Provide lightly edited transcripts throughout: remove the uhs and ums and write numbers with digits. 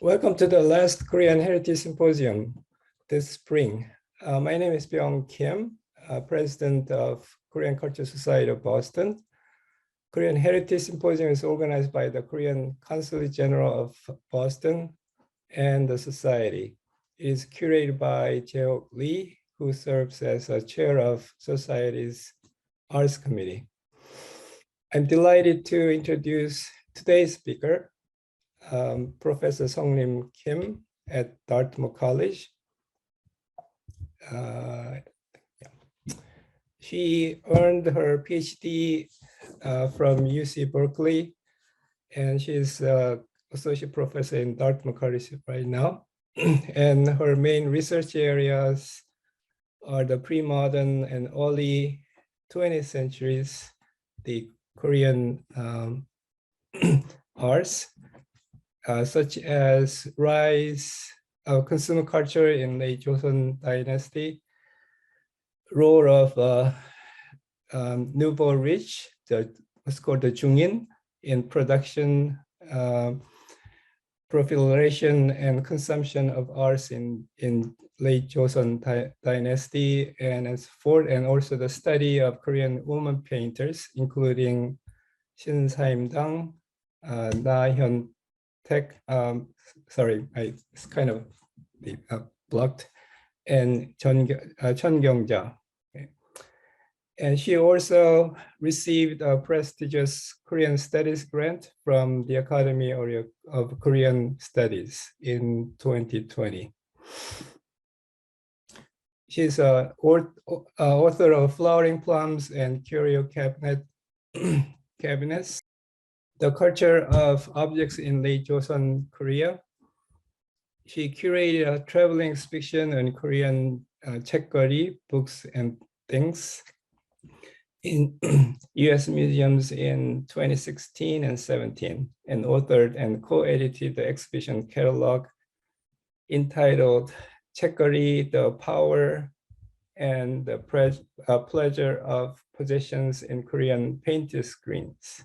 Welcome to the last Korean Heritage Symposium this spring. My name is Sunglim Kim, President of Korean Cultural Society of Boston. Korean Heritage Symposium is organized by the Korean Consulate General of Boston and the Society. It is curated by Jae Lee, who serves as a chair of Society's Arts Committee. I'm delighted to introduce today's speaker, Professor Sunglim Kim at Dartmouth College. She earned her PhD from UC Berkeley, and she's associate professor in Dartmouth College right now. And her main research areas are the pre-modern and early 20th centuries, the Korean arts, such as rise of consumer culture in late Joseon dynasty, role of nouveau riche, what's called the Jungin, in production, proliferation and consumption of arts in late Joseon dynasty and as forth, and also the study of Korean woman painters, including Shin Saim-dang, Na Hyun-taek, sorry, it's kind of blocked, and Chun Kyung-ja. Okay. And she also received a prestigious Korean Studies grant from the Academy of Korean Studies in 2020. She's an author of Flowering Plums and Curio Cabinets, The Culture of Objects in Late Joseon Korea. She curated a traveling exhibition on Korean 책거리, books and things in US museums in 2016 and 17, and authored and co-edited the exhibition catalog entitled 책거리, The Power and the Pleasure of Possessions in Korean Painted Screens.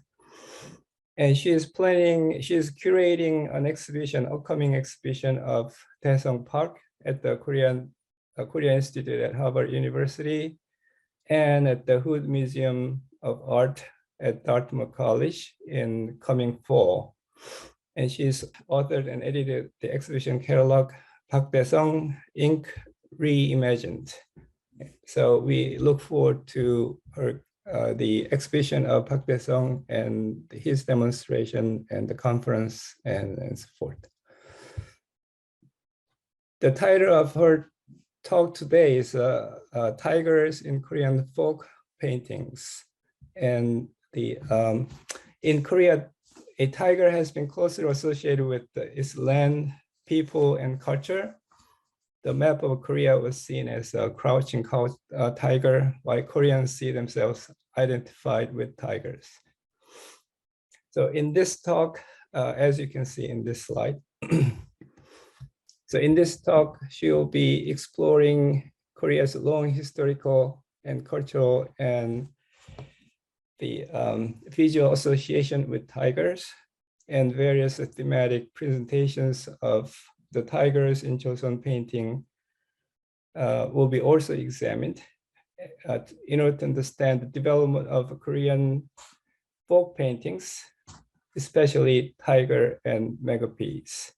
And she's curating an exhibition, upcoming exhibition of Daesung Park at the Korean Institute at Harvard University and at the Hood Museum of Art at Dartmouth College in coming fall. And she's authored and edited the exhibition catalog, Park Daesung Inc. Reimagined. So we look forward to her the exhibition of Park Daesung and his demonstration and the conference and so forth. The title of her talk today is Tigers in Korean Folk Paintings. And in Korea, a tiger has been closely associated with its land, people, and culture. The map of Korea was seen as a crouching tiger, while Koreans see themselves identified with tigers. So in this talk, as you can see in this slide, so in this talk, she will be exploring Korea's long historical and cultural and the visual association with tigers, and various thematic presentations of the tigers in Joseon painting will be also examined in order to understand the development of Korean folk paintings, especially tiger and megapiece.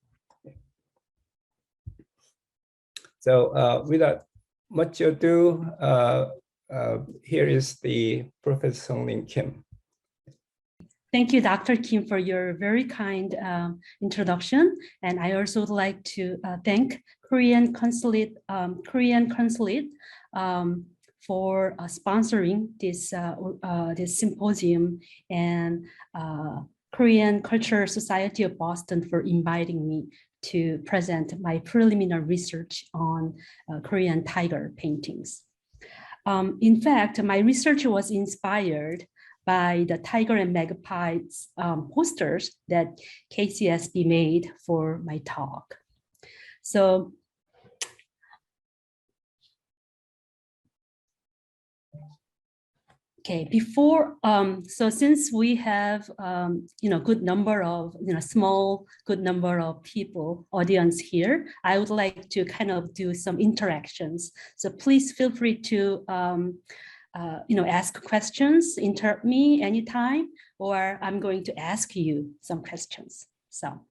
So without much ado, here is the Professor Sunglim Kim. Thank you, Dr. Kim, for your very kind introduction. And I also would like to thank Korean Consulate for sponsoring this symposium, and Korean Cultural Society of Boston for inviting me to present my preliminary research on Korean tiger paintings. In fact, my research was inspired by the tiger and magpies posters that KCSB made for my talk. So Okay, before, so since we have, good number of, good number of people, audience here, I would like to kind of do some interactions. So please feel free to, ask questions, interrupt me anytime, or I'm going to ask you some questions. So,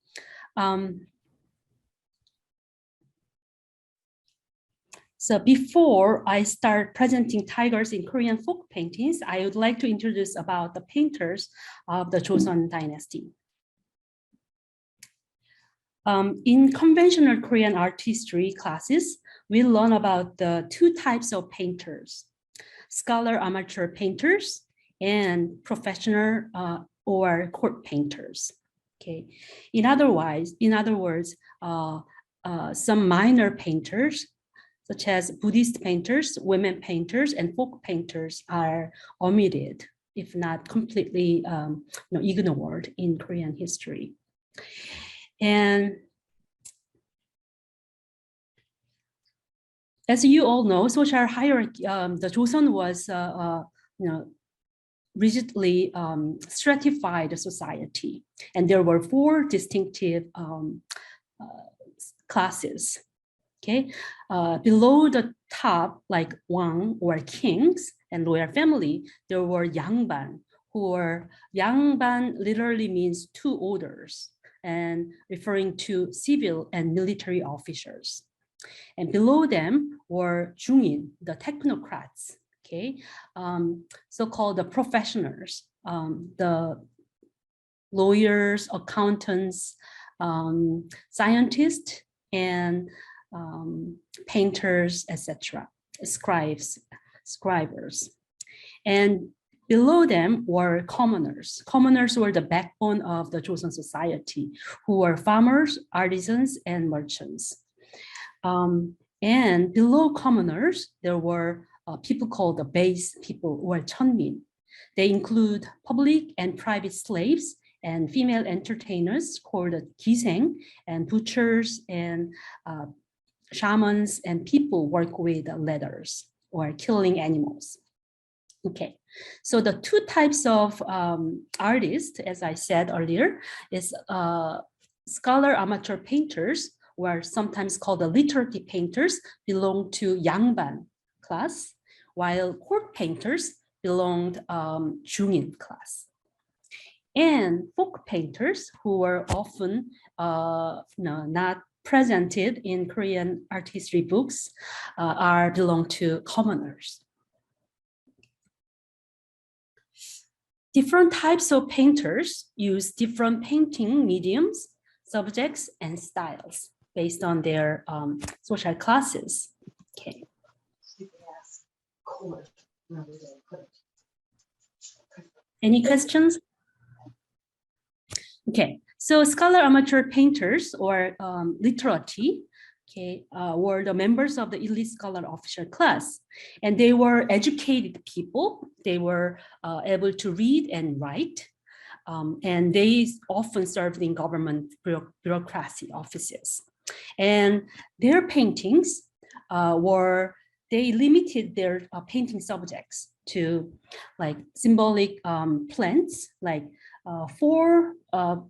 So before I start presenting tigers in Korean folk paintings, I would like to introduce about the painters of the Joseon dynasty. In conventional Korean art history classes, we learn about the two types of painters, scholar amateur painters and professional or court painters. Okay. In other words, some minor painters such as Buddhist painters, women painters, and folk painters are omitted, if not completely ignored in Korean history. And as you all know, social hierarchy, the Joseon was rigidly stratified society, and there were four distinctive classes. Okay, below the top, like Wang or kings and royal family, there were Yangban, Yangban literally means two orders and referring to civil and military officers. And below them were Jungin, the technocrats, okay, so-called the professionals, the lawyers, accountants, scientists, and painters, etc., scribers. And below them were commoners. Commoners were the backbone of the Joseon society, who were farmers, artisans, and merchants. And below commoners, there were people called the base people, or cheonmin. They include public and private slaves and female entertainers called giseng, and butchers and shamans, and people work with leathers or killing animals. Okay, so the two types of artists, as I said earlier, is scholar amateur painters, or sometimes called the literary painters, belong to Yangban class, while court painters belonged Jungin class. And folk painters, who were often not presented in Korean art history books, belong to commoners. Different types of painters use different painting mediums, subjects, and styles based on their social classes. Okay. Any questions? Okay, so scholar amateur painters, or literati, okay, were the members of the elite scholar officer class, and they were educated people. They were able to read and write, and they often served in government bureaucracy offices. And their paintings they limited their painting subjects to like symbolic plants, like 4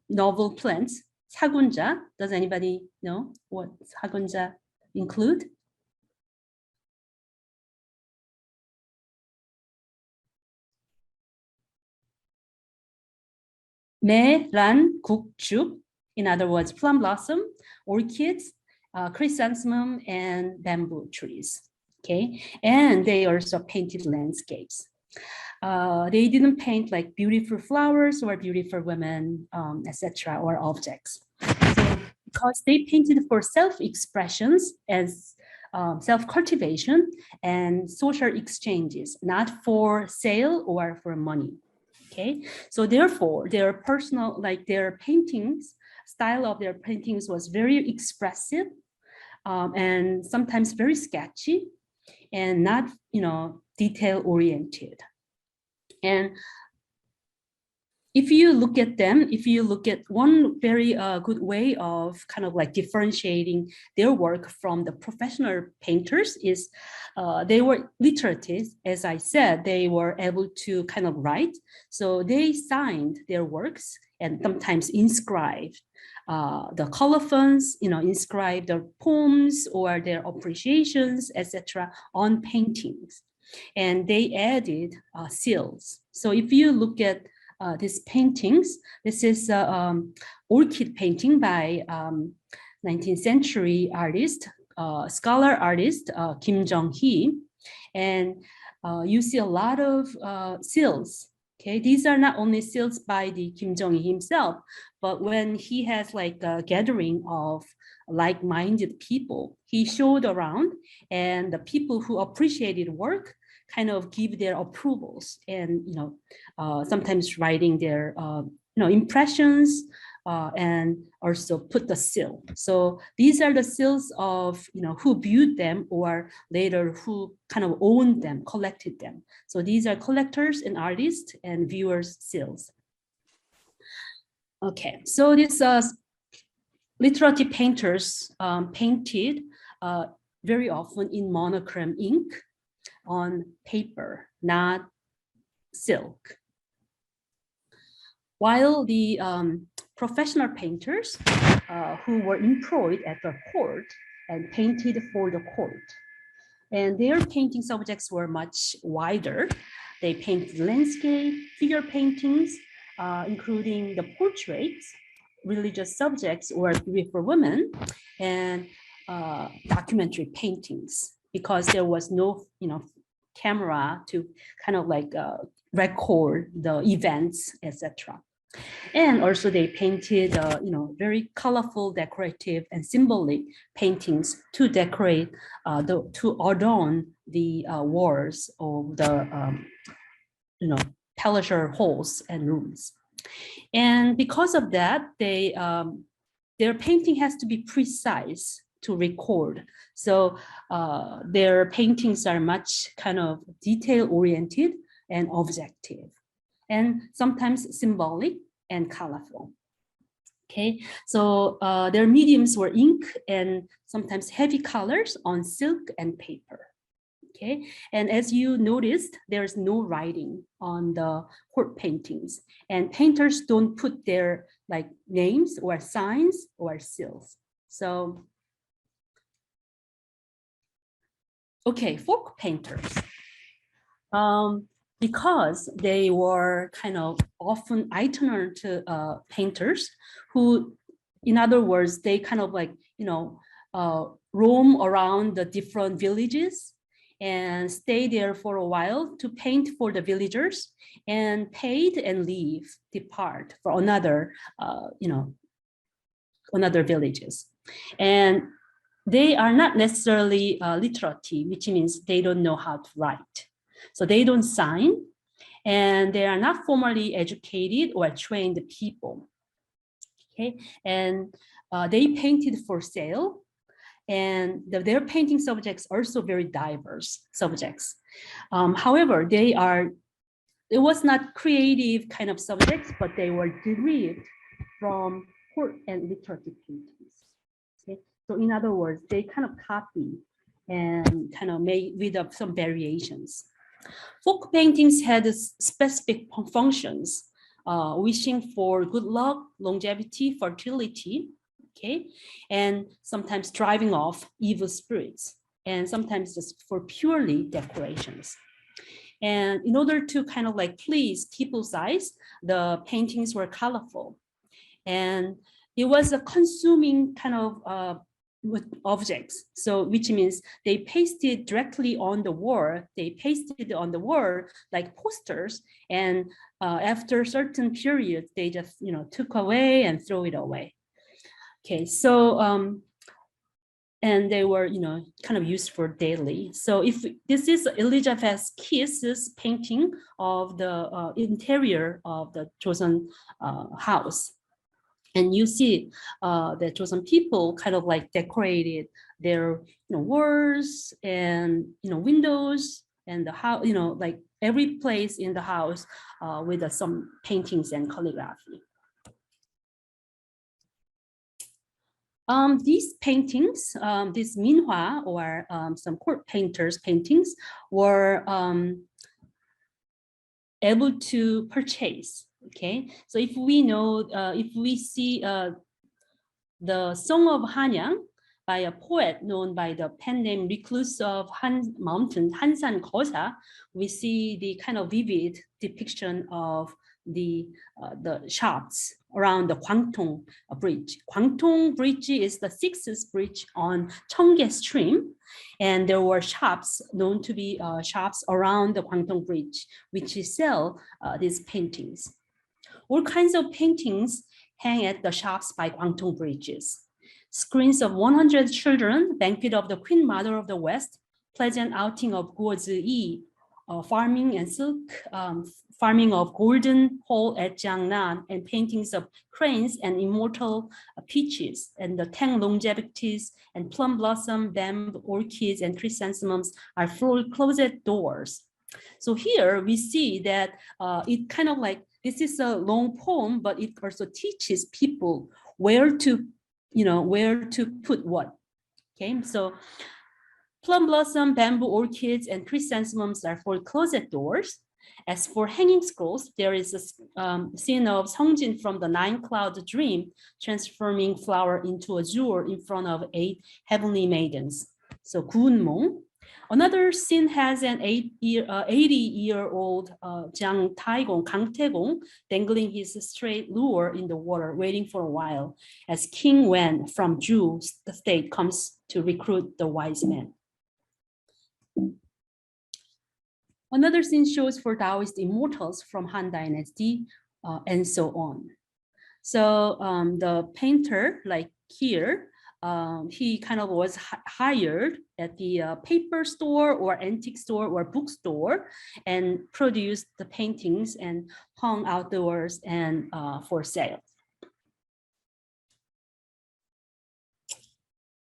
novel plants. 사군자, does anybody know what 사군자 include? 매, 란, 국죽, in other words, plum blossom, orchids, chrysanthemum, and bamboo trees. Okay, and they also painted landscapes. They didn't paint like beautiful flowers or beautiful women, etc., or objects. So, because they painted for self-expressions as self-cultivation and social exchanges, not for sale or for money. Okay, so therefore, their personal, like their paintings, style of their paintings was very expressive and sometimes very sketchy and not, detail oriented. And if you look at them, if you look at one very good way of kind of like differentiating their work from the professional painters is they were literate. As I said, they were able to kind of write. So they signed their works and sometimes inscribed the colophons, inscribe their poems or their appreciations, etc., on paintings. And they added seals. So if you look at these paintings, this is orchid painting by 19th century artist, scholar artist Kim Jong-hee, and you see a lot of seals. Okay, these are not only seals by the Kim Jong-il himself, but when he has like a gathering of like-minded people, he showed around, and the people who appreciated work kind of give their approvals, and sometimes writing their impressions, and also put the seal. So these are the seals of who viewed them, or later who kind of owned them, collected them. So these are collectors and artists and viewers seals. Okay, so these literary painters painted very often in monochrome ink on paper, not silk. While the professional painters who were employed at the court and painted for the court, and their painting subjects were much wider. They painted landscape, figure paintings, including the portraits, religious subjects or for women, and documentary paintings, because there was no camera to kind of like record the events, etc. And also they painted very colorful, decorative, and symbolic paintings to decorate to adorn the walls of the palatial halls and rooms. And because of that, their painting has to be precise to record. So their paintings are much kind of detail-oriented and objective, and sometimes symbolic and colorful. Okay, so their mediums were ink and sometimes heavy colors on silk and paper. Okay, and as you noticed, there's no writing on the court paintings, and painters don't put their like names or signs or seals. So, okay, folk painters. Because they were kind of often itinerant painters who, in other words, they kind of like, roam around the different villages and stay there for a while to paint for the villagers, and paid and leave, depart for another, another villages. And they are not necessarily literati, which means they don't know how to write. So they don't sign, and they are not formally educated or trained people. Okay, and they painted for sale, and their painting subjects are also very diverse subjects. However, it was not creative kind of subjects, but they were derived from court and literary paintings. Okay, so in other words, they kind of copy and kind of made with some variations. Folk paintings had specific functions, wishing for good luck, longevity, fertility, okay, and sometimes driving off evil spirits, and sometimes just for purely decorations. And in order to kind of like please people's eyes, the paintings were colorful, and it was a consuming kind of with objects. So which means they pasted directly on the wall. They pasted on the wall like posters, and after a certain period, they just took away and throw it away. Okay, so and they were kind of used for daily. So if this is Elizabeth Kies's painting of the interior of the Joseon house. And you see that Joseon people kind of like decorated their walls and windows and the house, like every place in the house with some paintings and calligraphy. These paintings, this Minhwa or some court painters' paintings were able to purchase. Okay, so if we know, if we see the Song of Hanyang by a poet known by the pen name Recluse of Han Mountain, Hansan Kosa, we see the kind of vivid depiction of the shops around the Kwangtong Bridge. Kwangtong Bridge is the 6th bridge on Cheonggye Stream, and there were shops known to be shops around the Kwangtong Bridge, which sell these paintings. All kinds of paintings hang at the shops by Kwangtong bridges. Screens of 100 children, banquet of the Queen Mother of the West, pleasant outing of Guo Ziyi, farming and silk, farming of golden hole at Jiangnan, and paintings of cranes and immortal peaches, and the Tang longevities and plum blossom, bamboo, orchids, and chrysanthemums are full closet doors. So here we see that it kind of like, this is a long poem, but it also teaches people where to put what. Okay, so plum blossom, bamboo orchids, and chrysanthemums are for closet doors. As for hanging scrolls, there is a scene of Seongjin from the 9-cloud dream, transforming flower into azure in front of 8 heavenly maidens. So Gunmong. Another scene has an 80-year-old Jiang Taigong, Kang Taegong, dangling his straight lure in the water, waiting for a while, as King Wen from Zhu, the state, comes to recruit the wise men. Another scene shows for Taoist immortals from Han Dynasty, and so on. So the painter, like here, he kind of was hired at the paper store or antique store or bookstore and produced the paintings and hung outdoors and for sale.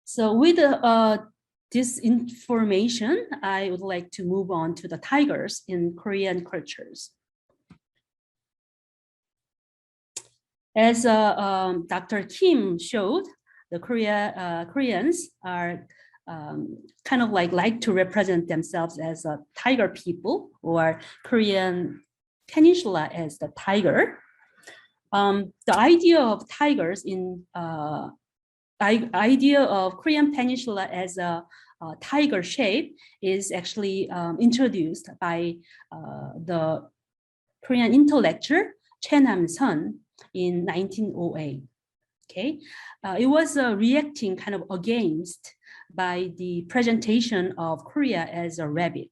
So with this information, I would like to move on to the tigers in Korean cultures. As Dr. Kim showed, the Koreans are kind of like to represent themselves as a tiger people, or Korean peninsula as the tiger. The idea of tigers in idea of Korean peninsula as a tiger shape is actually introduced by the Korean intellectual Choi Nam-sun in 1908. Okay, it was reacting kind of against by the presentation of Korea as a rabbit.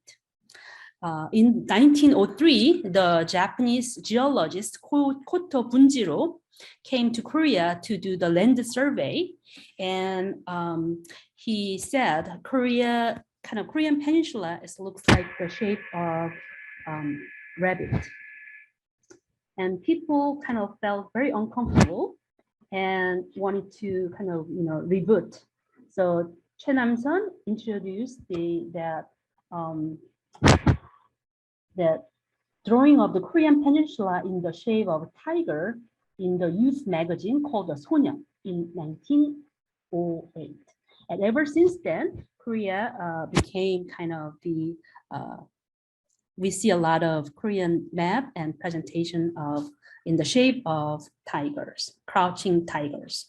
In 1903, the Japanese geologist Koto Bunjiro came to Korea to do the land survey, and he said Korean peninsula looks like the shape of rabbit, and people kind of felt very uncomfortable and wanted to kind of reboot. So Choi Nam-sun introduced that drawing of the Korean peninsula in the shape of a tiger in the youth magazine called the Sonyeon in 1908. And ever since then, Korea became kind of the, we see a lot of Korean map and presentation of in the shape of tigers, crouching tigers.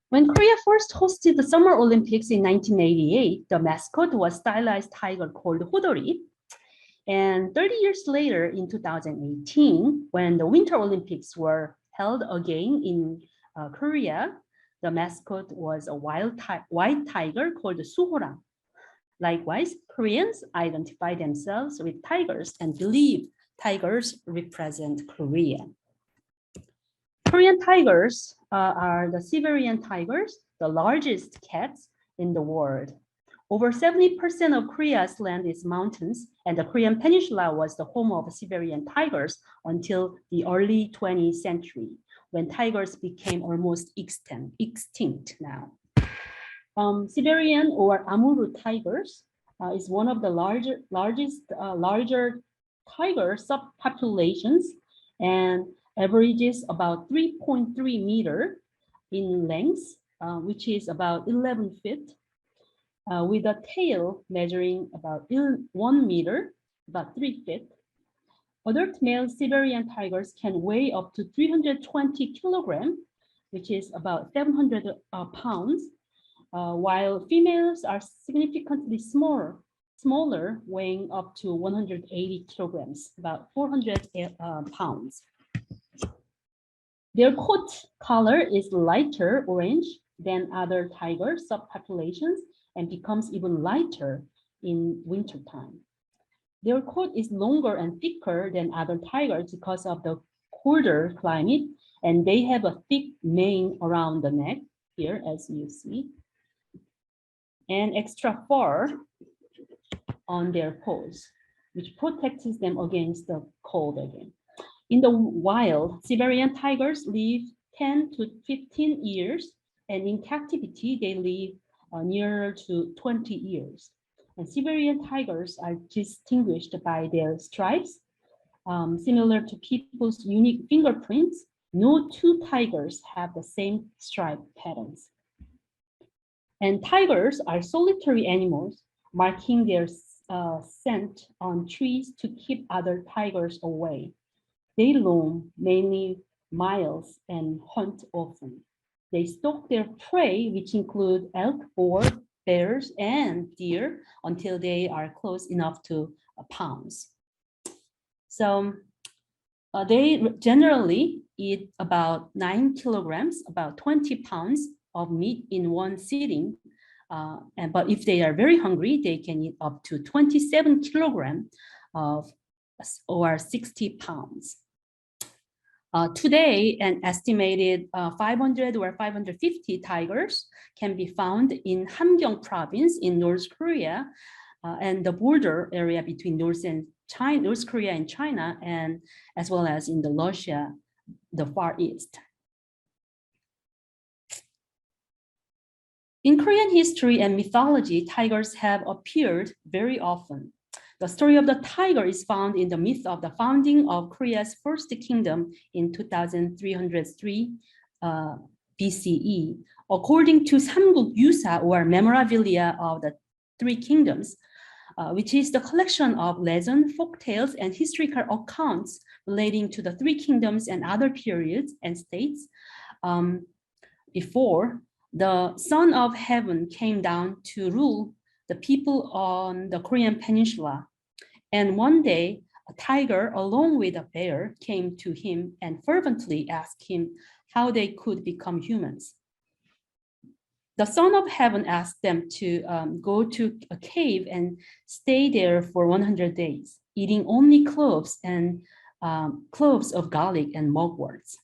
When Korea first hosted the Summer Olympics in 1988, the mascot was stylized tiger called Hodori. And 30 years later, in 2018, when the Winter Olympics were held again in Korea, the mascot was a white tiger called Suhorang. Likewise, Koreans identify themselves with tigers and believe tigers represent Korea. Korean tigers are the Siberian tigers, the largest cats in the world. Over 70% of Korea's land is mountains, and the Korean peninsula was the home of Siberian tigers until the early 20th century, when tigers became almost extinct now. Siberian or Amur tigers is one of the larger tiger subpopulations and averages about 3.3 meter in length, which is about 11 feet, with a tail measuring about 1 meter, about 3 feet. Adult male Siberian tigers can weigh up to 320 kilograms, which is about 700 pounds, while females are significantly smaller, weighing up to 180 kilograms, about 400 pounds. Their coat color is lighter orange than other tiger subpopulations and becomes even lighter in wintertime. Their coat is longer and thicker than other tigers because of the colder climate, and they have a thick mane around the neck here, as you see, and extra fur on their paws, which protects them against the cold again. In the wild, Siberian tigers live 10 to 15 years, and in captivity, they live nearer to 20 years. And Siberian tigers are distinguished by their stripes. Similar to people's unique fingerprints, no two tigers have the same stripe patterns. And tigers are solitary animals, marking their scent on trees to keep other tigers away. They roam many miles and hunt often. They stalk their prey, which include elk, boar, bears, and deer, until they are close enough to pounce. So they generally eat about 9 kilograms, about 20 pounds of meat in one sitting. But if they are very hungry, they can eat up to 27 kilograms or 60 pounds. Today, an estimated 500 or 550 tigers can be found in Hamgyong province in North Korea and the border area between North Korea and China, and as well as in the Russia, the Far East. In Korean history and mythology, tigers have appeared very often. The story of the tiger is found in the myth of the founding of Korea's first kingdom in 2303 BCE. According to Samguk Yusa, or Memorabilia of the Three Kingdoms, which is the collection of legend, folk tales, and historical accounts relating to the three kingdoms and other periods and states before, the Son of Heaven came down to rule the people on the Korean peninsula. And one day, a tiger along with a bear came to him and fervently asked him how they could become humans. The Son of Heaven asked them to go to a cave and stay there for 100 days, eating only cloves of garlic and mugworts.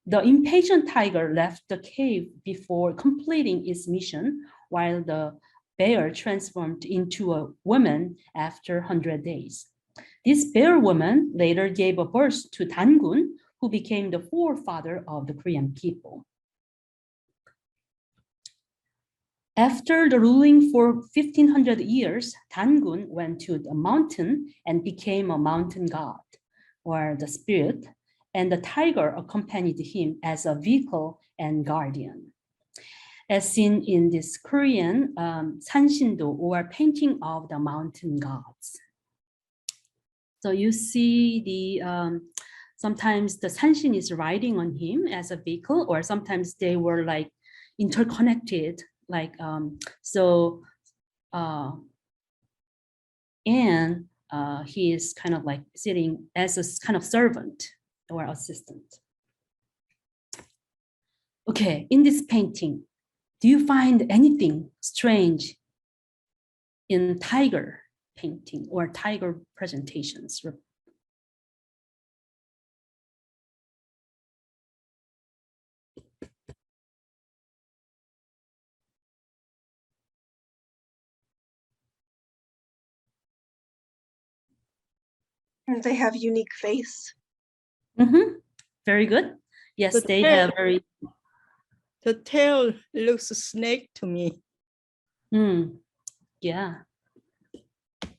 The impatient tiger left the cave before completing its mission, while the bear transformed into a woman after 100 days. This bear woman later gave a birth to Dangun, who became the forefather of the Korean people. After the ruling for 1500 years, Dangun went to the mountain and became a mountain god, or the spirit, and the tiger accompanied him as a vehicle and guardian. As seen in this Korean Sanshindo, or painting of the mountain gods. So you see the sometimes the Sanshin is riding on him as a vehicle, or sometimes they were like interconnected, like and he is kind of like sitting as a kind of servant or assistant. Okay, in this painting, do you find anything strange in tiger painting or tiger presentations? They have unique face. Mm-hmm. Very good. Yes, they have very. The tail looks snake to me. Yeah.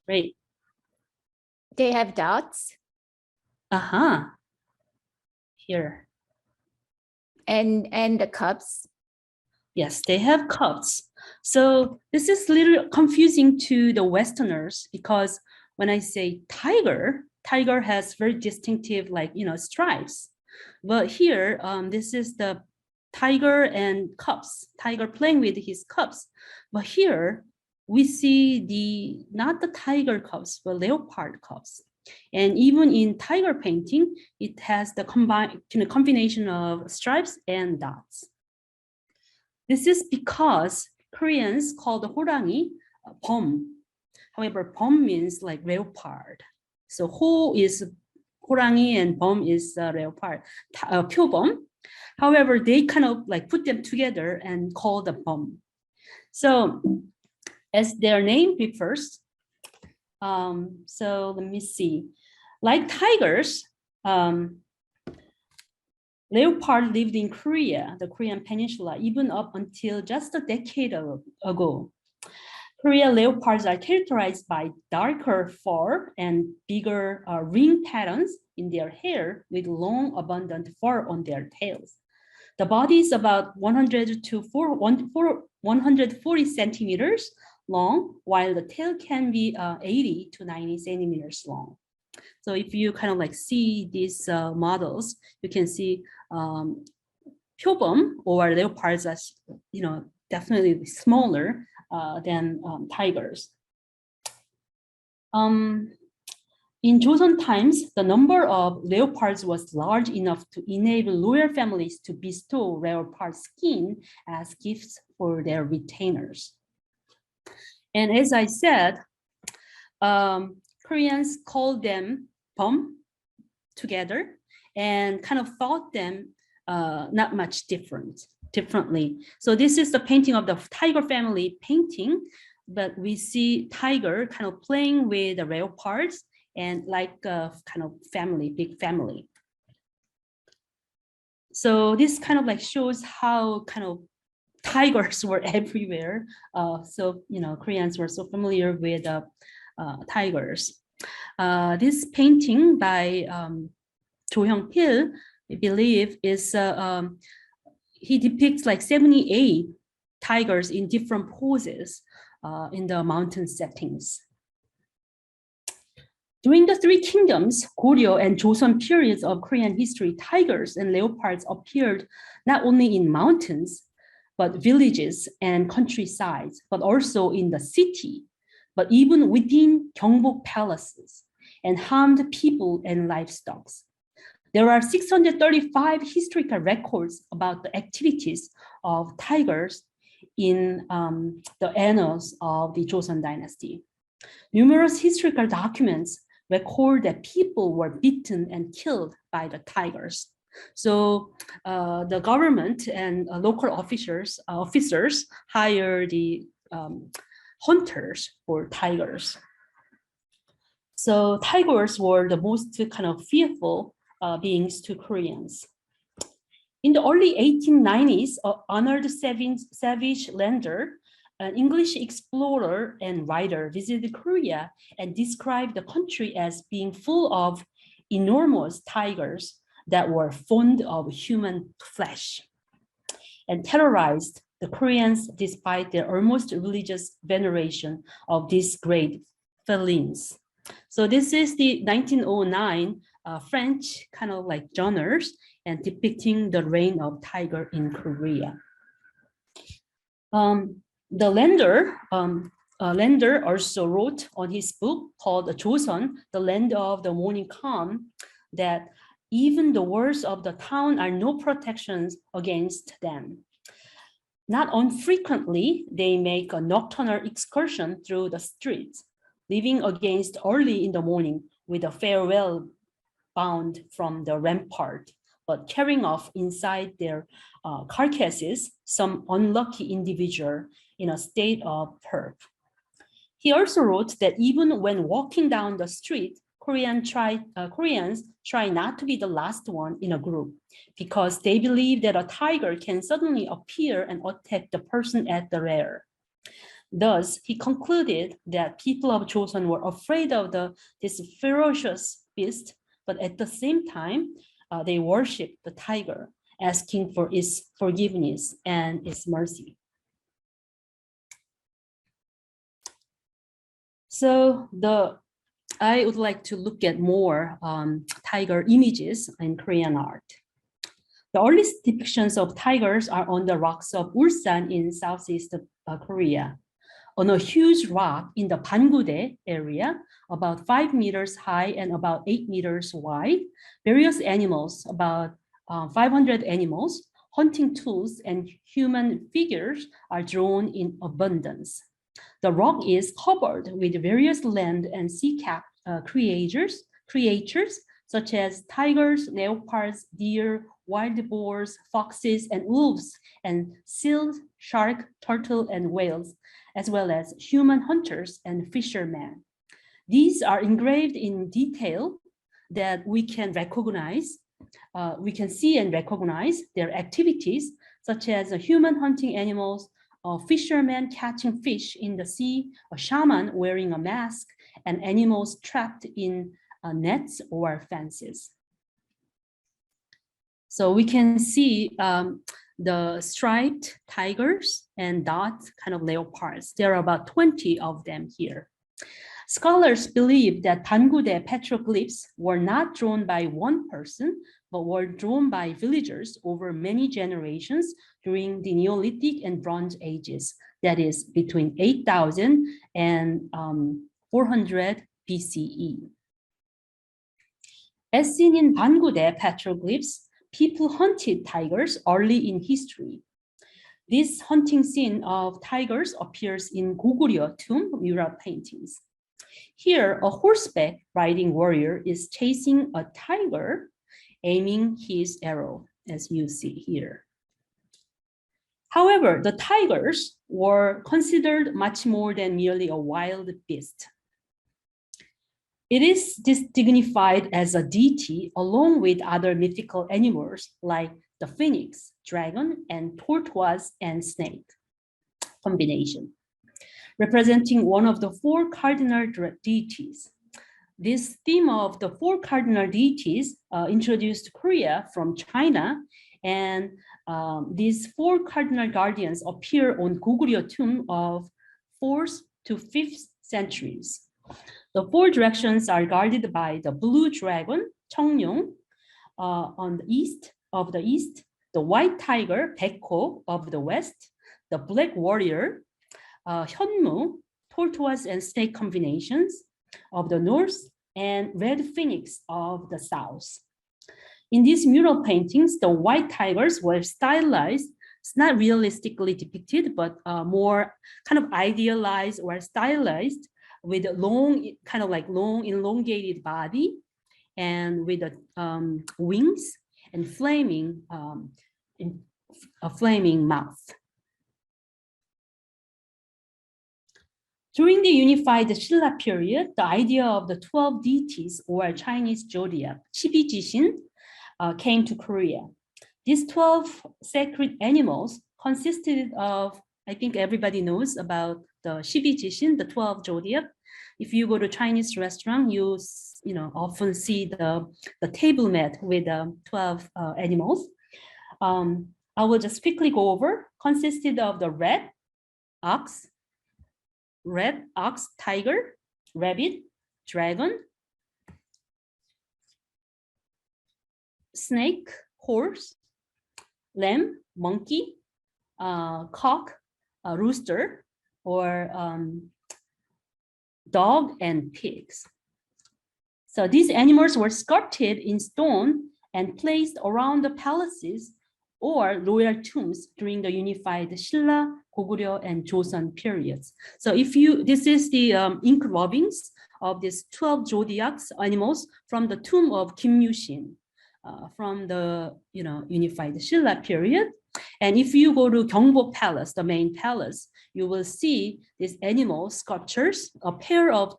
Great. They have dots. Uh-huh. Here. And the cubs. Yes, they have cups. So this is a little confusing to the Westerners because when I say tiger, tiger has very distinctive stripes. But here, this is the tiger and cubs, tiger playing with his cubs. But here we see not the tiger cubs, but leopard cubs. And even in tiger painting, it has the combination of stripes and dots. This is because Koreans call the 호랑이 범. However, 범 means like leopard. So 호 is 호랑이 and 범 is leopard, 표범. However, they kind of like put them together and call the 범. So as their name refers, so let me see. Like tigers, leopard lived in Korea, the Korean peninsula, even up until just a decade ago. Korea leopards are characterized by darker fur and bigger ring patterns in their hair with long, abundant fur on their tails. The body is about 100 to 140 centimeters long, while the tail can be 80 to 90 centimeters long. So if you kind of like see these models, you can see 표범 or leopards as, definitely smaller than tigers. In Joseon times, the number of leopards was large enough to enable royal families to bestow leopard skin as gifts for their retainers. And as I said, Koreans called them 범 together and kind of thought them not much differently. So this is the painting of the tiger family painting, but we see tiger kind of playing with the leopards and like a kind of family, big family. So this kind of like shows how kind of tigers were everywhere. So, Koreans were so familiar with tigers. This painting by Jo Hyung-pil, I believe, is he depicts like 78 tigers in different poses in the mountain settings. During the Three Kingdoms, Goryeo and Joseon periods of Korean history, tigers and leopards appeared not only in mountains, but villages and countrysides, but also in the city, but even within Gyeongbok palaces, and harmed people and livestock. There are 635 historical records about the activities of tigers in the annals of the Joseon dynasty. Numerous historical documents record that people were beaten and killed by the tigers. So the government and local officers hire the hunters for tigers. So tigers were the most kind of fearful beings to Koreans. In the early 1890s, Arnold Savage Landor, an English explorer and writer, visited Korea and described the country as being full of enormous tigers that were fond of human flesh and terrorized the Koreans despite their almost religious veneration of these great felines. So this is the 1909 French kind of like journals and depicting the reign of tiger in Korea. The Landor also wrote on his book called Joseon, The Land of the Morning Calm, that even the walls of the town are no protections against them. Not unfrequently, they make a nocturnal excursion through the streets, leaving against early in the morning with a farewell bound from the rampart, but carrying off inside their carcasses some unlucky individual in a state of perp. He also wrote that even when walking down the street, Koreans try not to be the last one in a group because they believe that a tiger can suddenly appear and attack the person at the rear. Thus, he concluded that people of Joseon were afraid of this ferocious beast, but at the same time, they worshiped the tiger, asking for its forgiveness and its mercy. So I would like to look at more tiger images in Korean art. The earliest depictions of tigers are on the rocks of Ulsan in southeast Korea. On a huge rock in the Bangudae area, about 5 meters high and about 8 meters wide, various animals, about 500 animals, hunting tools, and human figures are drawn in abundance. The rock is covered with various land and sea creatures such as tigers, leopards, deer, wild boars, foxes, and wolves, and seals, shark, turtle, and whales, as well as human hunters and fishermen. These are engraved in detail that we can recognize. We can see and recognize their activities, such as human hunting animals, fishermen catching fish in the sea, a shaman wearing a mask, and animals trapped in nets or fences. So we can see the striped tigers and dot kind of leopards. There are about 20 of them here. Scholars believe that Bangudae petroglyphs were not drawn by one person, but were drawn by villagers over many generations during the Neolithic and Bronze Ages, that is between 8,000 and 400 BCE. As seen in Bangudae petroglyphs, people hunted tigers early in history. This hunting scene of tigers appears in Goguryeo tomb mural paintings. Here, a horseback riding warrior is chasing a tiger, aiming his arrow, as you see here. However, the tigers were considered much more than merely a wild beast. It is dignified as a deity along with other mythical animals like the phoenix, dragon, and tortoise and snake combination, representing one of the 4 cardinal deities. This theme of the 4 cardinal deities introduced Korea from China, and these 4 cardinal guardians appear on Goguryeo tomb of 4th to 5th centuries. The 4 directions are guarded by the blue dragon, Cheongyong, on the east, the white tiger, Baekho, of the west, the black warrior, Hyunmu, tortoise and snake combinations of the north, and red phoenix of the south. In these mural paintings, the white tigers were stylized. It's not realistically depicted, but more kind of idealized or stylized with long, kind of like long elongated body and with wings and a flaming mouth. During the unified Silla period, the idea of the 12 deities or Chinese zodiac, 12지신, came to Korea. These 12 sacred animals consisted of, I think everybody knows about the 12지신, the 12 zodiac. If you go to Chinese restaurant, you often see the table mat with 12 animals. I will just quickly go over. Consisted of the red ox, tiger, rabbit, dragon, snake, horse, lamb, monkey, cock, rooster, or dog and pigs. So these animals were sculpted in stone and placed around the palaces or royal tombs during the unified Silla, Goguryeo, and Joseon periods. So this is the ink rubbings of these 12 zodiacs animals from the tomb of Kim Yu-shin from the unified Silla period. And if you go to Gyeongbok Palace, the main palace, you will see these animal sculptures, a pair of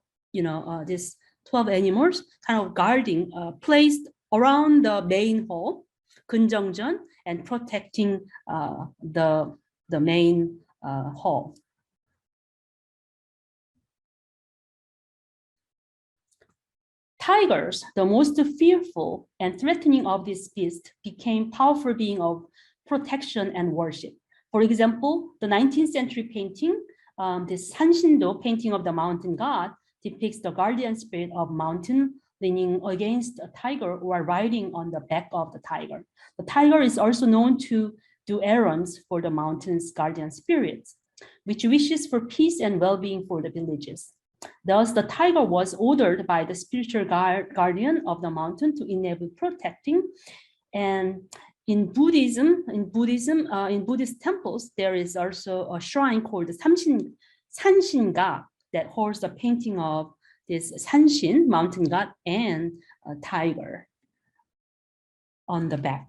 these 12 animals kind of guarding, placed around the main hall, 근정전, and protecting the main hall. Tigers, the most fearful and threatening of this beast, became powerful being of protection and worship. For example, the 19th century painting, this Sanshindo painting of the mountain god, depicts the guardian spirit of mountain leaning against a tiger or riding on the back of the tiger. The tiger is also known to do errands for the mountain's guardian spirits, which wishes for peace and well-being for the villages. Thus, the tiger was ordered by the spiritual guardian of the mountain to enable protecting. And in Buddhist temples, there is also a shrine called Sanshinga that holds a painting of this Sanshin, mountain god, and a tiger on the back.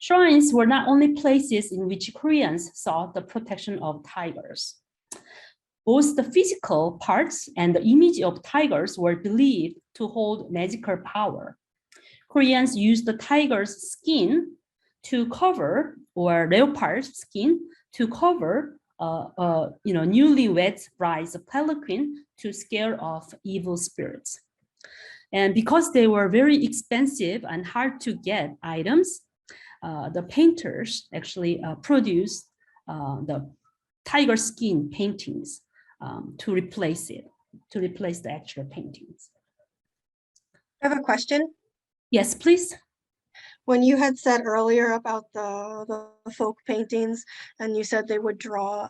Shrines were not only places in which Koreans sought the protection of tigers. Both the physical parts and the image of tigers were believed to hold magical power. Koreans used the tiger's skin to cover, or leopard skin to cover, newlywed bride's palanquin to scare off evil spirits. And because they were very expensive and hard to get items, the painters actually produced the tiger skin paintings to replace the actual paintings. I have a question. Yes, please. When you had said earlier about the folk paintings, and you said they would draw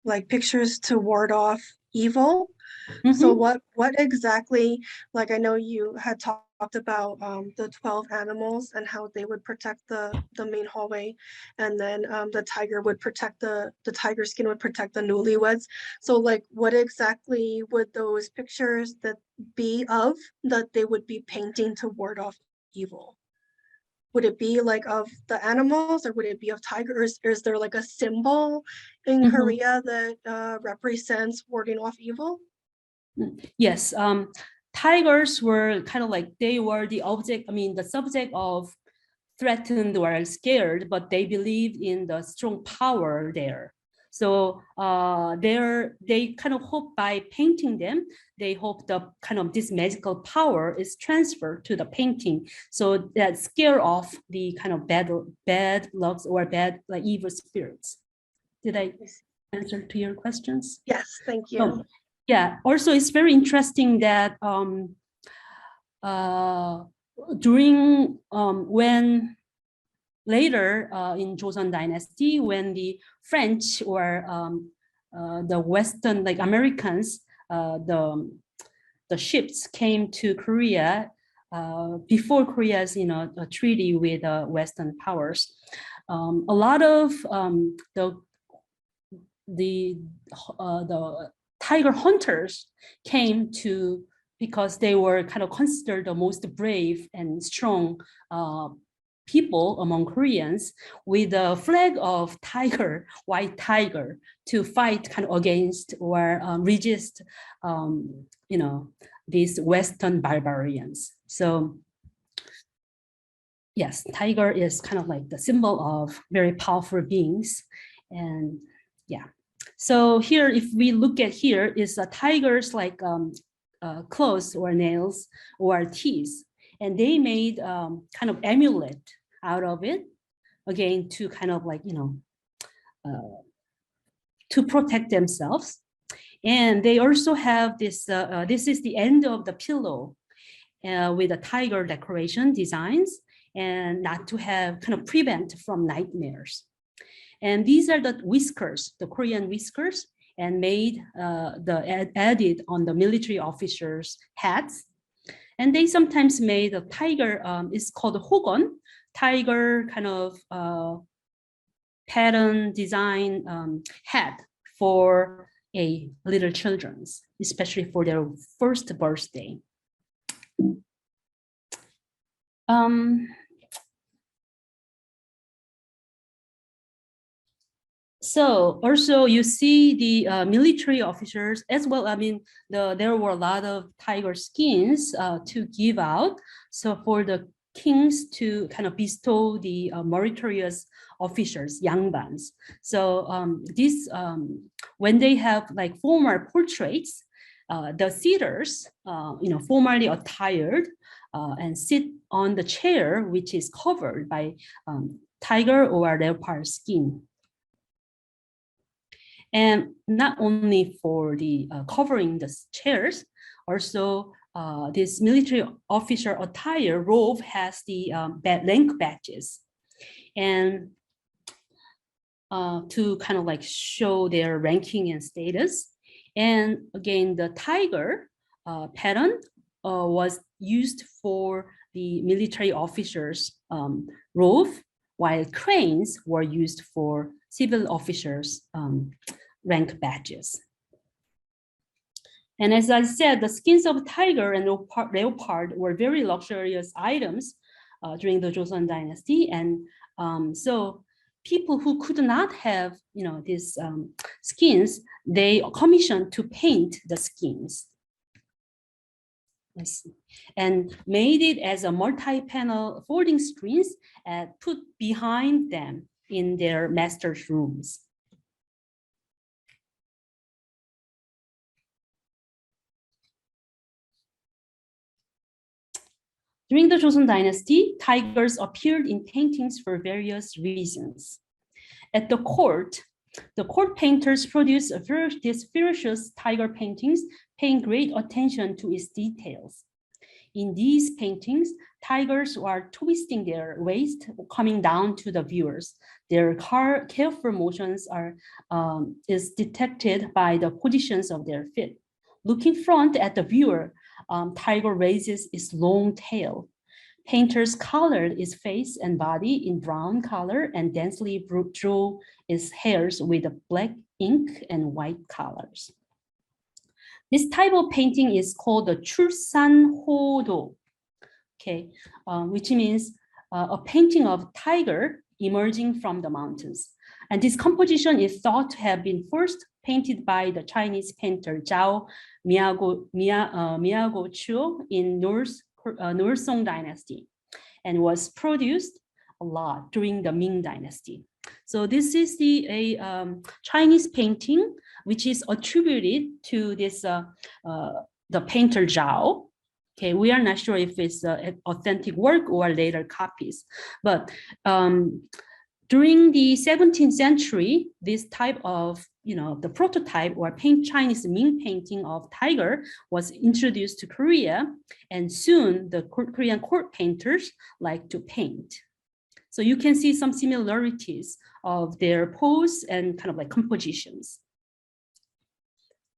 like pictures to ward off evil. So what exactly, like I know you had talked about the 12 animals and how they would protect the main hallway, and then the tiger would protect the tiger skin would protect the newlyweds. So like what exactly would those pictures that be of that they would be painting to ward off evil? Would it be like of the animals, or would it be of tigers? Is there like a symbol in Korea that represents warding off evil? Yes, tigers were kind of like, they were the object, the subject of threatened or scared, but they believed in the strong power there. So they kind of hope by painting them, they hope the kind of this magical power is transferred to the painting, so that scare off the kind of bad lucks or bad like evil spirits. Did I answer to your questions? Yes, thank you. Oh, yeah. Also, it's very interesting that during when later in Joseon Dynasty, when the French or the Western, like Americans, the ships came to Korea before Korea's a treaty with Western powers. A lot of the tiger hunters came to, because they were kind of considered the most brave and strong people among Koreans, with a flag of tiger, white tiger, to fight kind of against or resist, these Western barbarians. So yes, tiger is kind of like the symbol of very powerful beings. And yeah, so here, if we look at here, is a tiger's like claws or nails or teeth, and they made kind of amulet out of it, again, to kind of like to protect themselves. And they also have this, this is the end of the pillow with a tiger decoration designs, and not to have kind of prevent from nightmares. And these are the whiskers, the Korean whiskers, and made added on the military officers' hats. And they sometimes made a tiger, it's called hogon, tiger kind of pattern design hat for a little children's, especially for their first birthday. So also you see the military officers as well. I mean, there were a lot of tiger skins to give out. So for the kings to kind of bestow the meritorious officers, yangbans. So when they have like formal portraits, the sitters, formally attired and sit on the chair, which is covered by tiger or leopard skin. And not only for the covering the chairs, also this military officer attire robe has the rank badges, and to kind of like show their ranking and status. And again, the tiger pattern was used for the military officers' robe, while cranes were used for civil officers' rank badges. And as I said, the skins of tiger and leopard were very luxurious items during the Joseon Dynasty. And so people who could not have, these skins, they commissioned to paint the skins. And made it as a multi-panel folding screens and put behind them in their master's rooms. During the Joseon Dynasty, tigers appeared in paintings for various reasons. At the court painters produced these ferocious tiger paintings, paying great attention to its details. In these paintings, tigers are twisting their waist, coming down to the viewers. Their careful motions is detected by the positions of their feet. Looking front at the viewer, tiger raises its long tail. Painters colored its face and body in brown color and densely drew its hairs with black ink and white colors. This type of painting is called the 출산호도, okay, which means a painting of tiger emerging from the mountains. And this composition is thought to have been first painted by the Chinese painter Zhao Miaoguqiu in Song Dynasty, and was produced a lot during the Ming Dynasty. So this is the Chinese painting, which is attributed to this the painter Zhao. Okay, we are not sure if it's an authentic work or later copies, but during the 17th century, this type of, the prototype or Chinese Ming painting of tiger was introduced to Korea, and soon the Korean court painters like to paint. So you can see some similarities of their pose and kind of like compositions,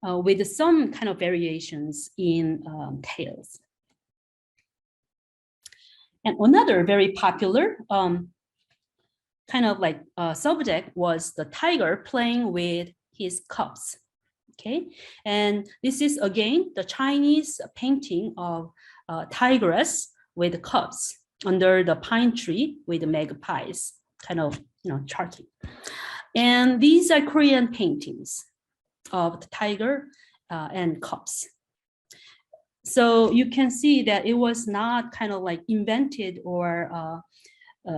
with some kind of variations in tails. And another very popular kind of like subject was the tiger playing with his cubs. Okay, and this is again the Chinese painting of tigress with cubs under the pine tree with the magpies, kind of charting. And these are Korean paintings of the tiger and cubs. So you can see that it was not kind of like invented or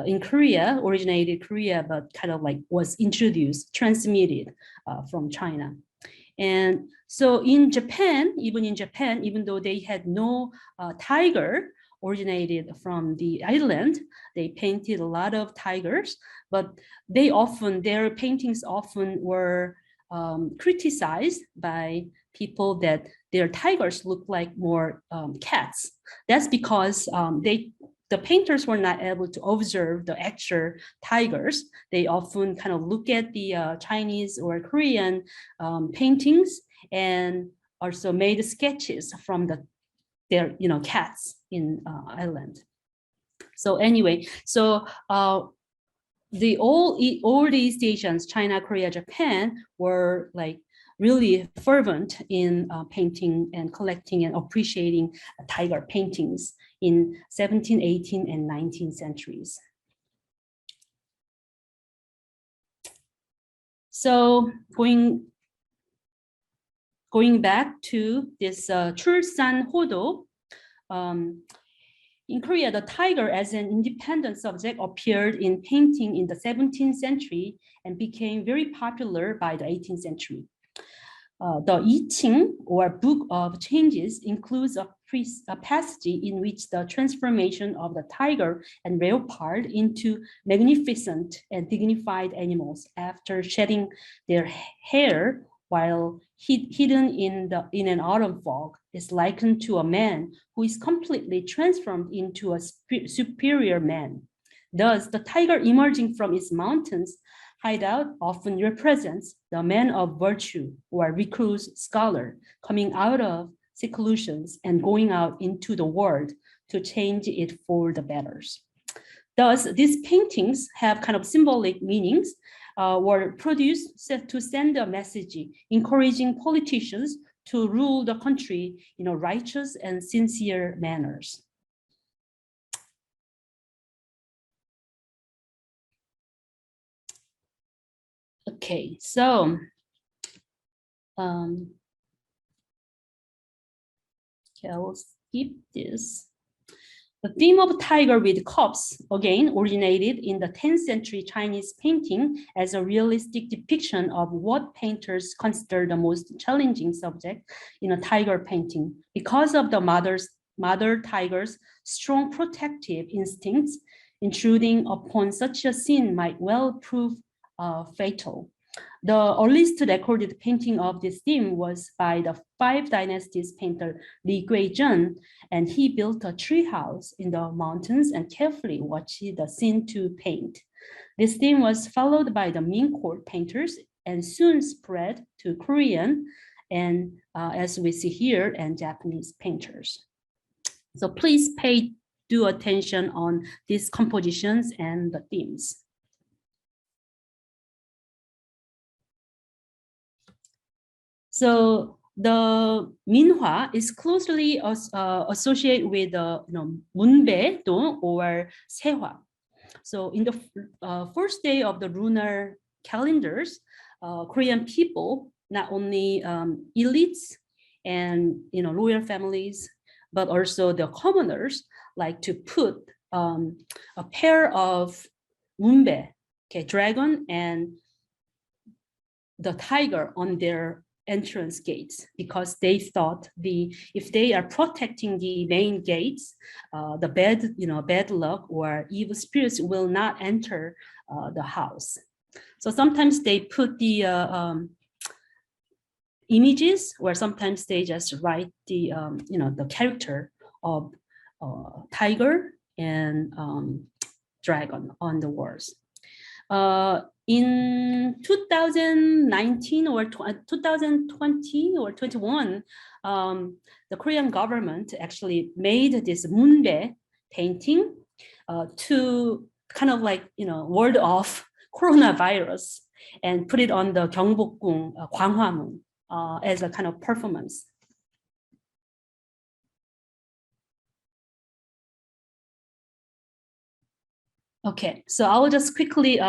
in Korea, originated Korea, but kind of like was introduced, transmitted from China. And so in Japan, even though they had no tiger originated from the island, they painted a lot of tigers, but their paintings often were criticized by people that their tigers look like more cats. That's because the painters were not able to observe the actual tigers. They often kind of look at the Chinese or Korean paintings and also made sketches from their cats in island. So anyway, so all East Asians, China, Korea, Japan, were like really fervent in painting and collecting and appreciating tiger paintings in 17th, 18th, and 19th centuries. So going back to this Chulsan Hodo, in Korea, the tiger as an independent subject appeared in painting in the 17th century and became very popular by the 18th century. The I Ching, or Book of Changes, includes a passage in which the transformation of the tiger and leopard into magnificent and dignified animals after shedding their hair while hidden in an autumn fog is likened to a man who is completely transformed into a superior man. Thus, the tiger emerging from its mountains hideout often represents the man of virtue or recluse scholar coming out of seclusions and going out into the world to change it for the better. Thus, these paintings have kind of symbolic meanings, were produced to send a message encouraging politicians to rule the country in a righteous and sincere manners. Okay, so okay, I will skip this. The theme of tiger with cups again originated in the 10th century Chinese painting as a realistic depiction of what painters consider the most challenging subject in a tiger painting. Because of the mother tiger's strong protective instincts, intruding upon such a scene might well prove fatal. The earliest recorded painting of this theme was by the Five Dynasties painter Li Guizhen, and he built a tree house in the mountains and carefully watched the scene to paint. This theme was followed by the Ming court painters and soon spread to Korean and, as we see here, and Japanese painters. So please pay due attention on these compositions and the themes. So the Minhwa is closely associated with Munbae-do or Sehwa. So in the first day of the lunar calendars, Korean people, not only elites and royal families, but also the commoners, like to put a pair of Munbae, okay, dragon, and the tiger on their entrance gates, because they thought if they are protecting the main gates, the bad luck or evil spirits will not enter the house. So sometimes they put the images, or sometimes they just write the the character of tiger and dragon on the walls. In 2019 or 2020 or 21, the Korean government actually made this Munbae painting to kind of ward off coronavirus and put it on the Gyeongbokgung Gwanghwamun as a kind of performance. Okay, so I will just quickly,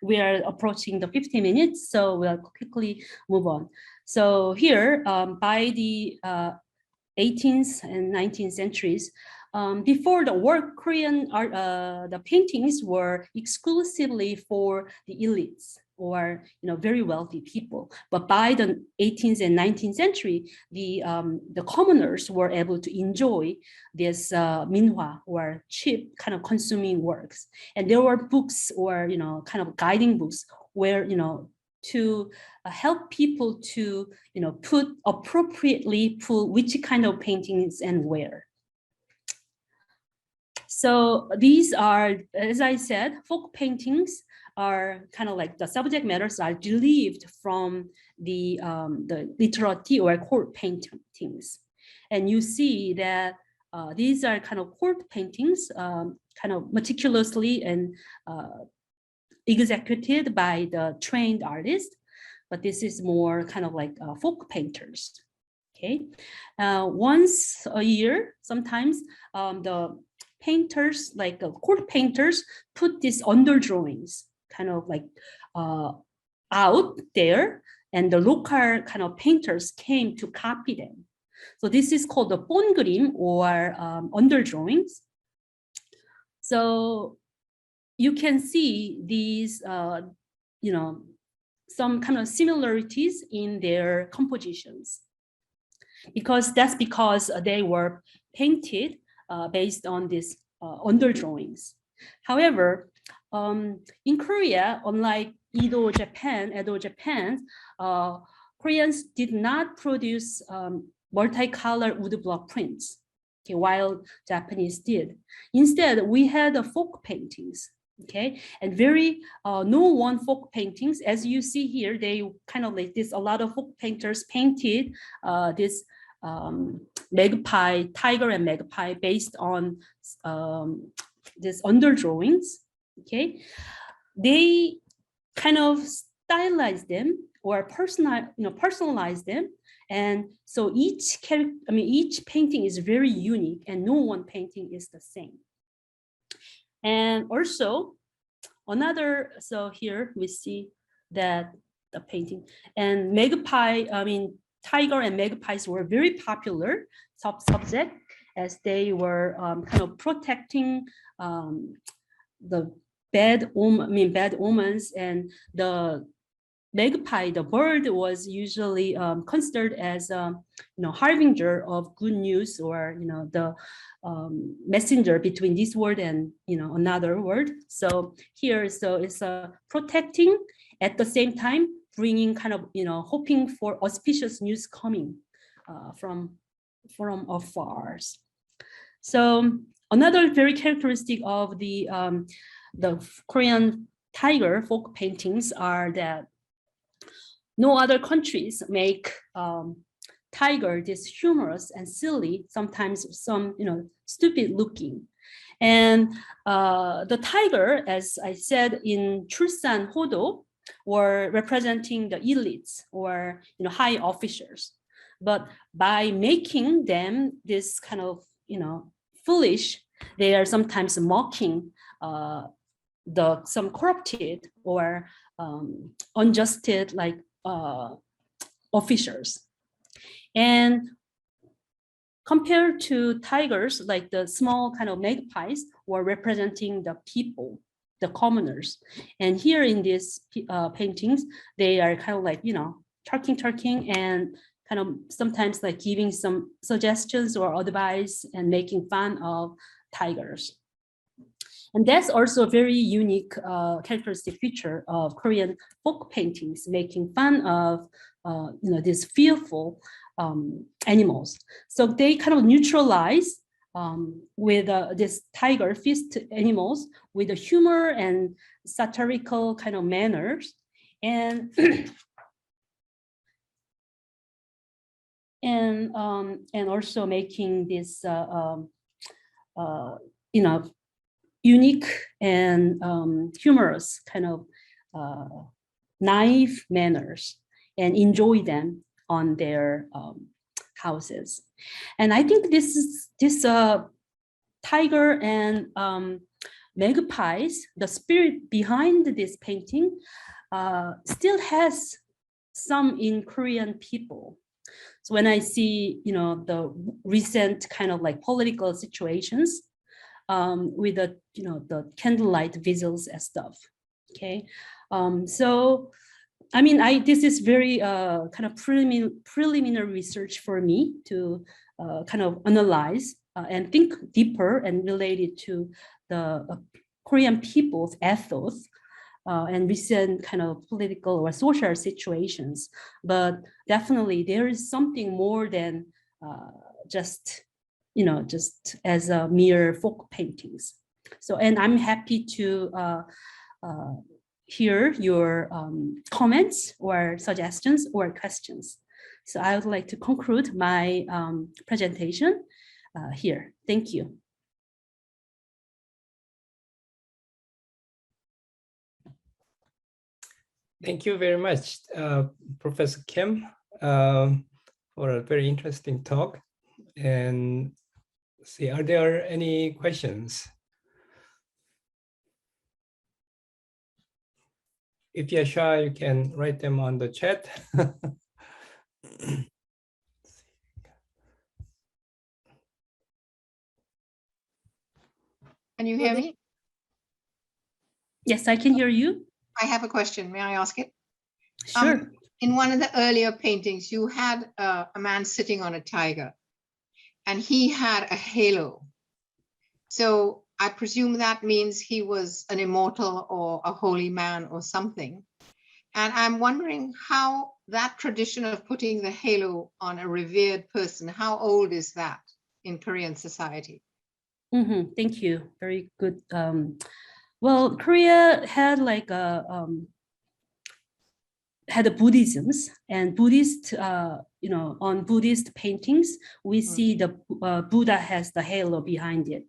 we are approaching the 50 minutes, so we'll quickly move on. So here, by the 18th and 19th centuries, before the war, Korean art, the paintings were exclusively for the elites or very wealthy people. But by the 18th and 19th century, the commoners were able to enjoy this minhwa or cheap kind of consuming works. And there were books or kind of guiding books where to help people to put which kind of paintings and where. So these are, as I said, folk paintings are kind of like the subject matters are derived from the literati or court paintings. And you see that these are kind of court paintings, kind of meticulously and executed by the trained artist, but this is more kind of like folk painters. Okay, once a year, sometimes the painters, like court painters, put these under drawings, kind of like out there, and the local kind of painters came to copy them. So this is called the 본그림, or underdrawings. So you can see these, some kind of similarities in their compositions, because they were painted based on these underdrawings. However, in Korea, unlike Edo Japan, Koreans did not produce multicolor woodblock prints, okay, while Japanese did. Instead, we had folk paintings, okay, and very known folk paintings. As you see here, they kind of like this. A lot of folk painters painted this magpie, tiger and magpie, based on this underdrawings. Okay, they kind of stylized them or personalize them, and so each painting is very unique, and no one painting is the same. And also another, so here we see that the painting and magpie, tiger and magpies were very popular subject, as they were kind of protecting the bad omens, and the magpie, the bird, was usually considered as harbinger of good news, or the messenger between this world and another world. So here, so it's protecting, at the same time bringing kind of hoping for auspicious news coming from afar. So another very characteristic of the Korean tiger folk paintings are that no other countries make tiger this humorous and silly, sometimes some stupid looking. And the tiger, as I said, in Chulsan Hodo, were representing the elites or high officers. But by making them this kind of foolish, they are sometimes mocking some corrupted or unjusted officers. And compared to tigers, like the small kind of magpies were representing the people, the commoners. And here in these paintings, they are kind of like, talking and kind of sometimes like giving some suggestions or advice and making fun of tigers. And that's also a very unique characteristic feature of Korean folk paintings, making fun of these fearful animals. So they kind of neutralize with this tiger fist animals with a humor and satirical kind of manners, and and also making this unique and humorous kind of naive manners, and enjoy them on their houses. And I think this tiger and magpies, the spirit behind this painting still has some in Korean people. So when I see, the recent kind of like political situations with the candlelight visuals and stuff, okay? So, this is very kind of preliminary research for me to kind of analyze and think deeper and relate it to the Korean people's ethos and recent kind of political or social situations. But definitely there is something more than just as a mere folk paintings. So, and I'm happy to hear your comments or suggestions or questions. So I would like to conclude my presentation here. Thank you. Thank you very much, Professor Kim, for a very interesting talk. And see, are there any questions? If you're shy, you can write them on the chat. Can you hear me? Yes, I can hear you. I have a question. May I ask it? Sure. In one of the earlier paintings, you had a man sitting on a tiger and he had a halo. So I presume that means he was an immortal or a holy man or something. And I'm wondering how that tradition of putting the halo on a revered person, how old is that in Korean society? Thank you. Very good. Well, Korea had like a had the Buddhisms and Buddhist, on Buddhist paintings, we see the Buddha has the halo behind it.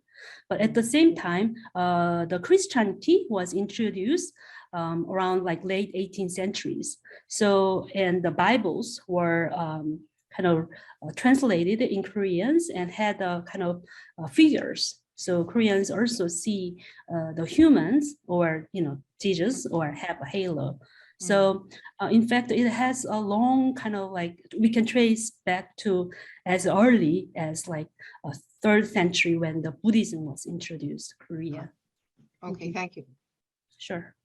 But at the same time, the Christianity was introduced around like late 18th centuries. So, and the Bibles were kind of translated in Koreans and had kind of figures. So Koreans also see the humans or, Jesus or have a halo. So in fact, it has a long kind of like, we can trace back to as early as like a 3rd century when the Buddhism was introduced to Korea. Okay, thank you. Sure.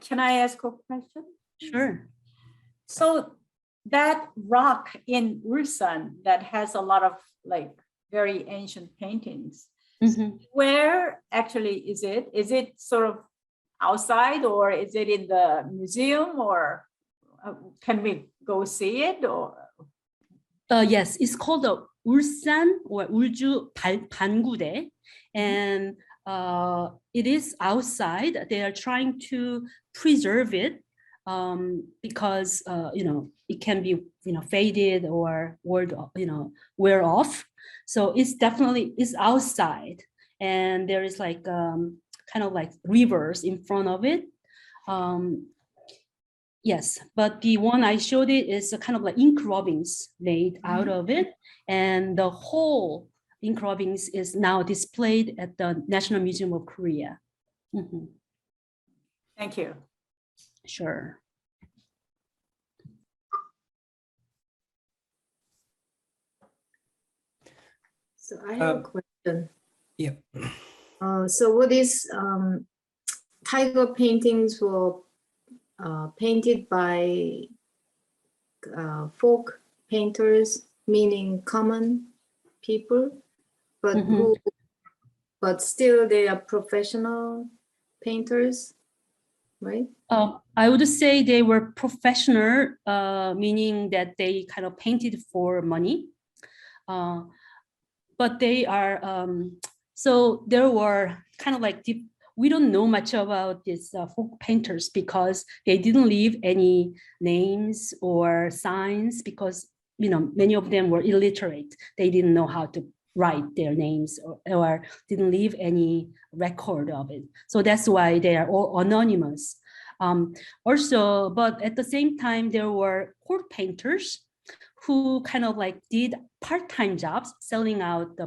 Can I ask a question? Sure. So that rock in Ulsan that has a lot of like very ancient paintings, where actually is it? Is it sort of outside or is it in the museum or can we go see it? Or Yes, it's called the Ulsan or Ulju Bangudae, and it is outside. They are trying to preserve it because it can be faded or wear off. So it's definitely outside, and there is like kind of like rivers in front of it. Yes, but the one I showed it is a kind of like ink rubbings made out of it, and the whole ink rubbings is now displayed at the National Museum of Korea. thank you. Sure. So I have a question. Yeah. So what is tiger paintings were painted by folk painters, meaning common people, but but still they are professional painters, right? I would say they were professional, meaning that they kind of painted for money. But they are, so there were kind of like, we don't know much about these folk painters because they didn't leave any names or signs because, many of them were illiterate. They didn't know how to write their names or didn't leave any record of it. So that's why they are all anonymous. Also, but at the same time, there were court painters who kind of like did part-time jobs selling out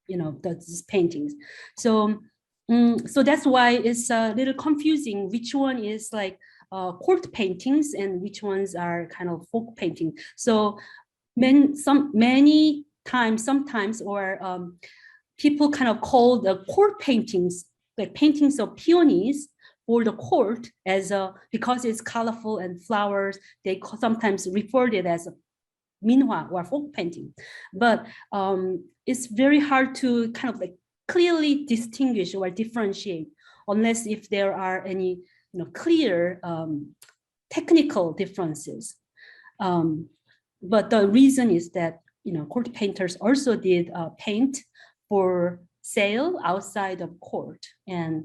these paintings. So that's why it's a little confusing which one is like court paintings and which ones are kind of folk painting. So many times, sometimes, or people kind of call the court paintings like paintings of peonies for the court as because it's colorful and flowers. They sometimes refer to it as a Minhwa or folk painting, but it's very hard to kind of like clearly distinguish or differentiate unless if there are any clear technical differences. But the reason is that court painters also did paint for sale outside of court, and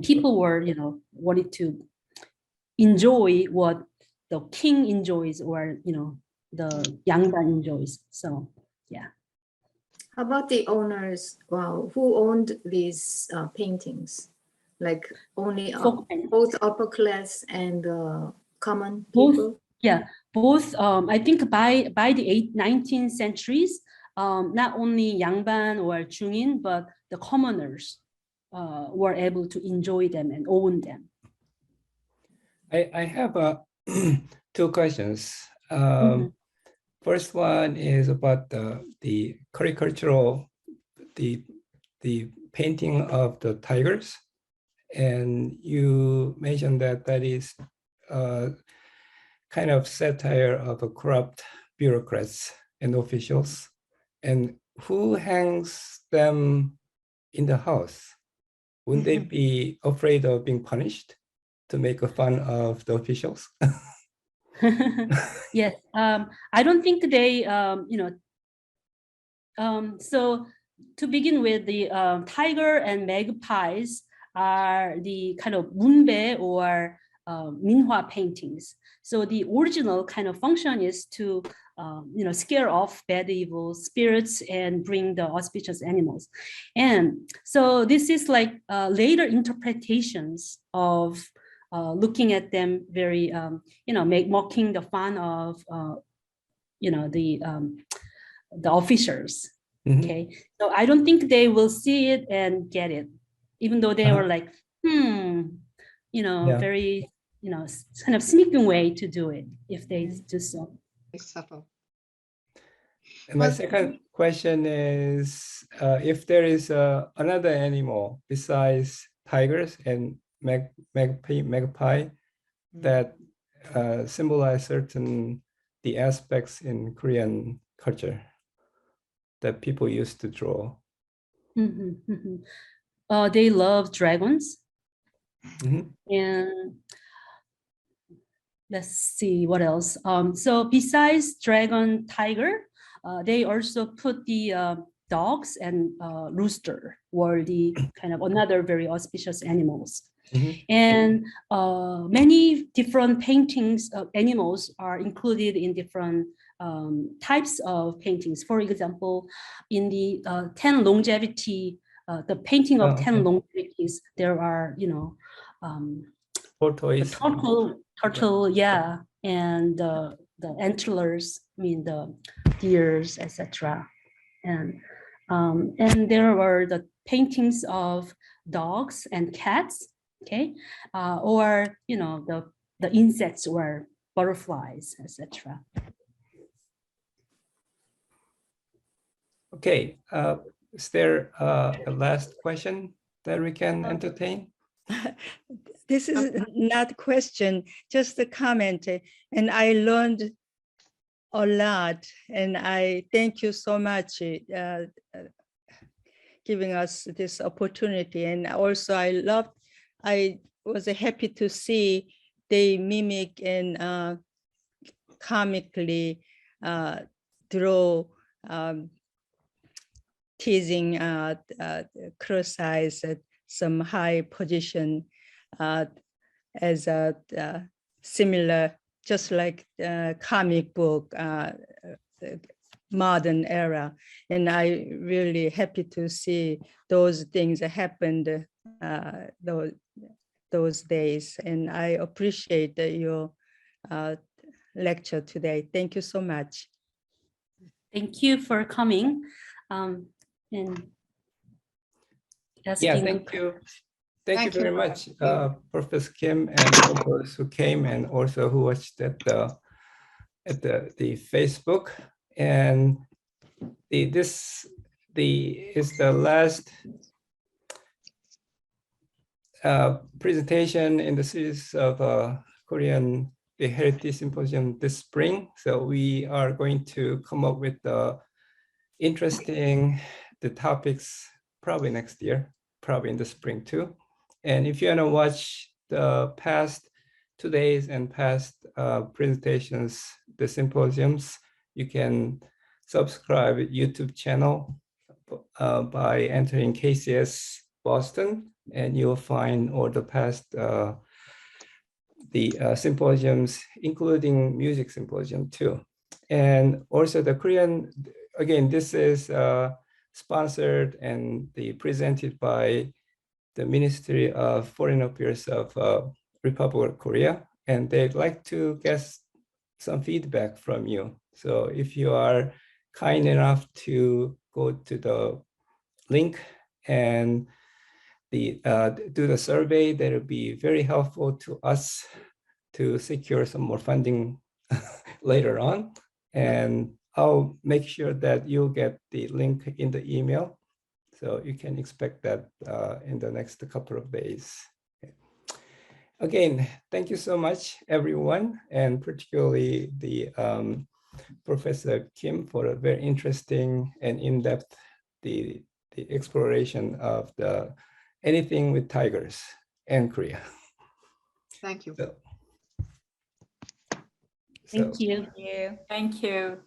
people were wanted to enjoy what the king enjoys or the Yangban enjoys. So yeah. How about the owners? Wow, who owned these paintings? Like only both upper class and common people? Both. I think by the 19th centuries, not only Yangban or Jungin, but the commoners were able to enjoy them and own them. I have two questions. Mhm. First one is about the caricature, the painting of the tigers, and you mentioned that that is kind of satire of a corrupt bureaucrats and officials. And who hangs them in the house? Wouldn't they be afraid of being punished to make fun of the officials? Yes, I don't think they, so to begin with, the tiger and magpies are the kind of munbe or Minhwa paintings. So the original kind of function is to, scare off bad evil spirits and bring the auspicious animals. And so this is like later interpretations of looking at them very, mocking the fun of, the officers. Mhm. Okay, so I don't think they will see it and get it, even though they were like, Yeah. very, kind of sneaking way to do it if they do so. It's subtle. And my Well, second question is, if there is another animal besides tigers and magpie that symbolize certain the aspects in Korean culture that people used to draw. They love dragons. Mhm. And let's see what else. So besides dragon, tiger, they also put the dogs and rooster were the kind of another very auspicious animals. And many different paintings of animals are included in different types of paintings. For example, in the 10 longevity, the painting of 10 longevities, there are, Tortoise. the turtle, yeah, and the antlers, I mean the deers, etc. And there were the paintings of dogs and cats, okay, or the insects were butterflies, etc. Okay, is there a last question that we can entertain? This is not a question, just a comment. And I learned a lot. And I thank you so much giving us this opportunity. And also I was happy to see they mimic and comically draw teasing criticize some high position as a similar, just like comic book modern era. And I really happy to see those things happened those days. And I appreciate your lecture today. Thank you so much. Thank you for coming. And Yeah, thank you. Thank you very much, Professor Kim, and all those who came and also who watched at the Facebook. And this is the last presentation in the series of Korean Heritage Symposium this spring. So we are going to come up with the topics probably next year, probably in the spring too. And if you want to watch the past 2 days and past presentations, the symposiums, you can subscribe YouTube channel by entering KCS Boston, and you'll find all the past symposiums, including music symposium too. And also the Korean, again, this is sponsored and presented by the Ministry of Foreign Affairs of Republic of Korea, and they'd like to get some feedback from you. So if you are kind enough to go to the link and do the survey. That will be very helpful to us to secure some more funding later on. And I'll make sure that you'll get the link in the email. So you can expect that in the next couple of days. Again, thank you so much, everyone, and particularly the Professor Kim for a very interesting and in-depth the exploration of the anything with tigers and Korea. Thank you. Thank you. Thank you. Thank you.